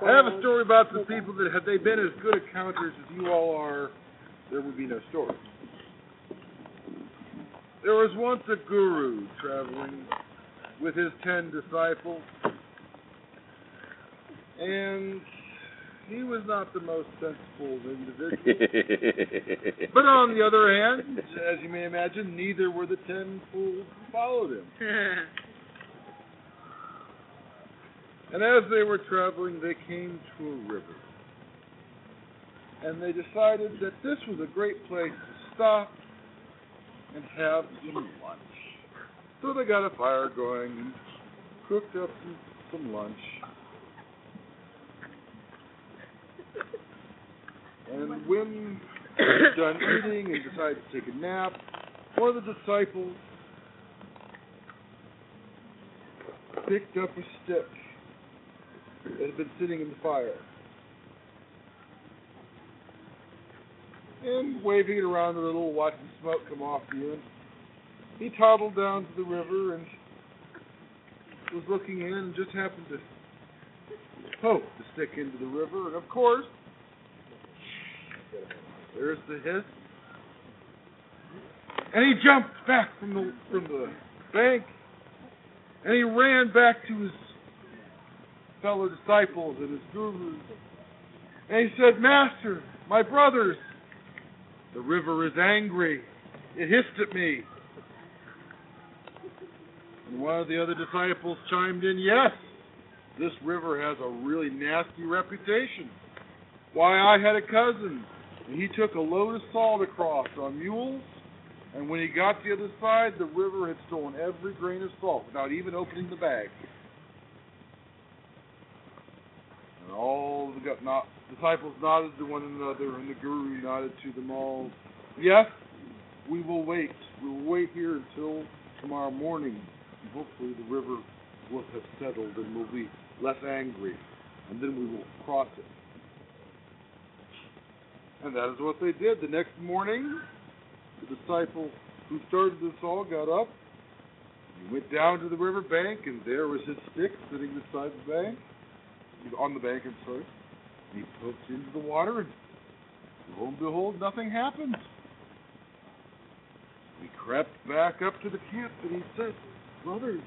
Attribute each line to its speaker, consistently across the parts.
Speaker 1: I have a story about some people that, had they been as good accounters as you all are, there would be no story. There was once a guru traveling with his 10 disciples, and he was not the most sensible of individuals. But on the other hand, as you may imagine, neither were the 10 fools who followed him. And as they were traveling, they came to a river. And they decided that this was a great place to stop and have some lunch. So they got a fire going and cooked up some lunch. And when they were done eating and decided to take a nap, one of the disciples picked up a stick that had been sitting in the fire and waving it around a little, watching smoke come off the end. He toddled down to the river and was looking in and just happened to poke the stick into the river. And of course, there's the hiss. And he jumped back from the bank and he ran back to his fellow disciples and his gurus. And he said, "Master, my brothers, the river is angry. It hissed at me." And one of the other disciples chimed in, "Yes, this river has a really nasty reputation. Why, I had a cousin, and he took a load of salt across on mules, and when he got to the other side, the river had stolen every grain of salt without even opening the bag." And all the disciples nodded to one another, and the guru nodded to them all. "Yes, we will wait. We will wait here until tomorrow morning, and hopefully the river will have settled and will be less angry, and then we will cross it." And that is what they did. The next morning, the disciple who started this all got up, he went down to the river bank, and there was his stick sitting beside the bank. On the bank, I'm sorry. He poked into the water, and lo and behold, nothing happened. He crept back up to the camp, and he said, "Brothers,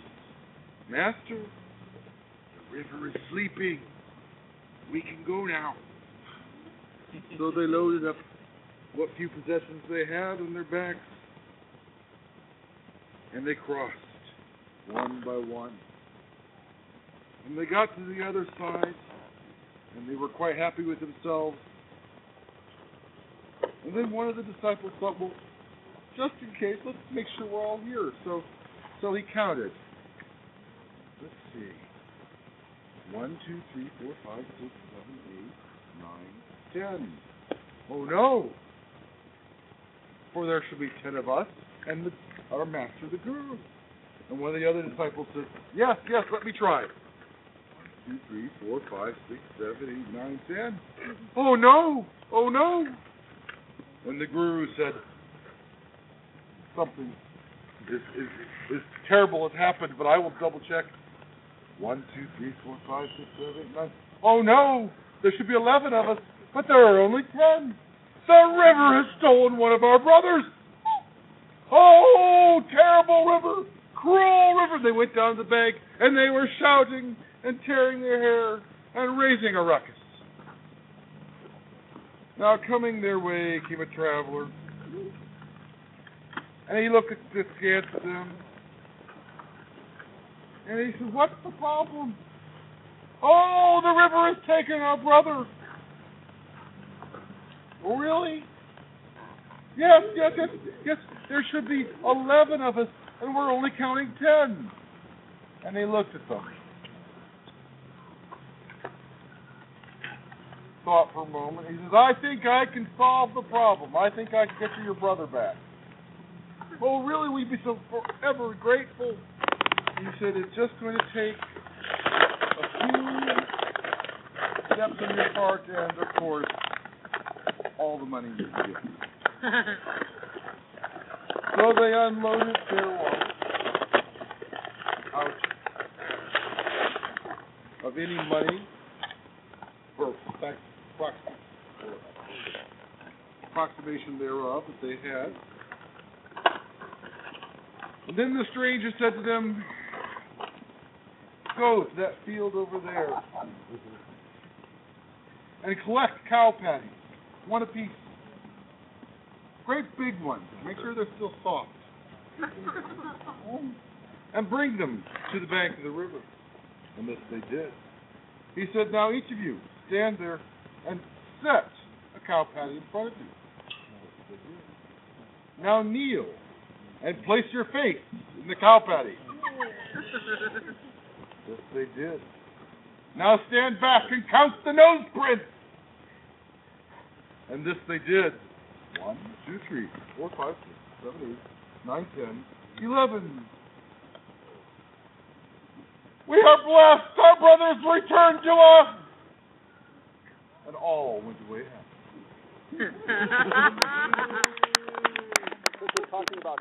Speaker 1: Master, the river is sleeping. We can go now." So they loaded up what few possessions they had on their backs, and they crossed one by one. And they got to the other side, and they were quite happy with themselves. And then one of the disciples thought, well, just in case, let's make sure we're all here. So he counted. Let's see. 1, 2, 3, 4, 5, 6, 7, 8, 9, 10. Oh no! For there should be 10 of us and our master, the guru. And one of the other disciples said, yes, let me try. 1, 2, 3, 4, 5, 6, 7, 8, 9, 10. Oh no! And the guru said, something is terrible has happened, but I will double check. 1, 2, 3, 4, 5, 6, 7, 8, 9. Oh no! There should be 11 of us, but there are only 10. The river has stolen one of our brothers. Oh, terrible river! Cruel river! They went down to the bank, and they were shouting and tearing their hair and raising a ruckus. Now, coming their way came a traveler, and he looked askance at them, and he said, what's the problem? Oh, the river has taken our brother. Oh, really? Yes, there should be 11 of us, and we're only counting 10. And they looked at them. Thought for a moment. He says, I think I can solve the problem. I think I can get you your brother back. Oh, really? We'd be so forever grateful. He said, it's just going to take a few steps on your part and, of course, all the money you can get. So they unloaded their wallet out of any money or approximation thereof that they had. And then the stranger said to them, go to that field over there and collect cow patties, one apiece. Great big ones. Make sure they're still soft. And bring them to the bank of the river. And this they did. He said, now each of you stand there and set a cow patty in front of you. Now kneel and place your face in the cow patty. This they did. Now stand back and count the nose prints. And this they did. 1, 2, 3, 4, 5, 6, 7, 8, 9, 10, 11. We are blessed. Our brothers returned to us. And all went away happy. We're talking about